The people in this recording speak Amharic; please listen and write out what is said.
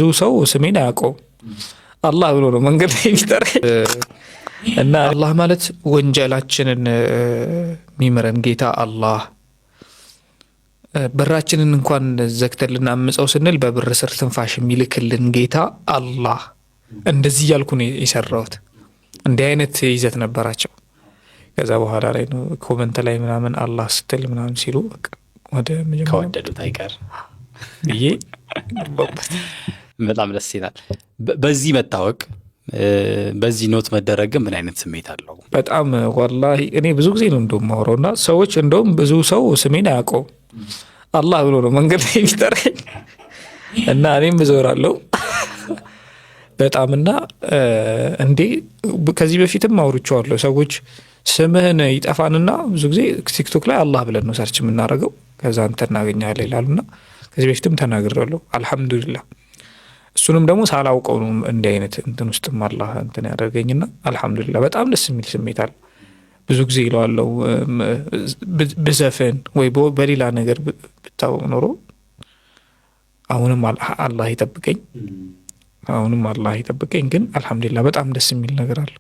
ብዙ ሰው ስሜን አያውቀውም አላህ ብሎ ነው መንገድ ላይ የሚጠራኝ እና አላህ ማለት ወንጀላችንን የሚምረን ጌታ አላህ በራችንን እንኳን ዘግተን ልናምፀው ስንል በብር ስር ትንፋሽ የሚልክልን ጌታ አላህ። እንደዚህ እያልኩ ነው የሰራሁት። እንዲህ አይነት ይዘት ነበራቸው። ከዛ በኋላ ላይ ነው ኮመንት ላይ ምናምን አላህ ስትል ምናምን ሲሉ ወደ ከወደዱት አይቀር ብዬ በጣም ደስ ይላል። በዚህ መታወቅ በዚህ ኖት መደረግ ምን አይነት ስሜት አለው? በጣም ወላሂ እኔ ብዙ ጊዜ ነው እንደውም ማውራውና ሰዎች እንደውም ብዙ ሰው ስሜን አያውቀውም አላህ ብሎ ነው መንገድ ላይ የሚጠራኝ እና እኔም እዞራለሁ በጣምና እንዴ ከዚህ በፊትም አውርቼዋለሁ። ሰዎች ስምህን ይጠፋንና ብዙ ጊዜ ቲክቶክ ላይ አላህ ብለን ነው ሰርች የምናደርገው ከዛ አንተ እናገኛለን ይላሉና ከዚህ በፊትም ተናግሬያለሁ። አልሐምዱሊላህ እሱንም ደግሞ ሳላውቀው ነው እንዲህ አይነት እንትን ውስጥም አላህ እንትን ያደርገኝና አልሐምዱሊላህ በጣም ደስ የሚል ስሜት አለ። ብዙ ጊዜ ይለዋለሁ ብዘፍን ወይ በሌላ ነገር ብታወቅ ኖሮ አሁንም አላህ ይጠብቀኝ ግን አልሐምዱሊላህ በጣም ደስ የሚል ነገር አለ።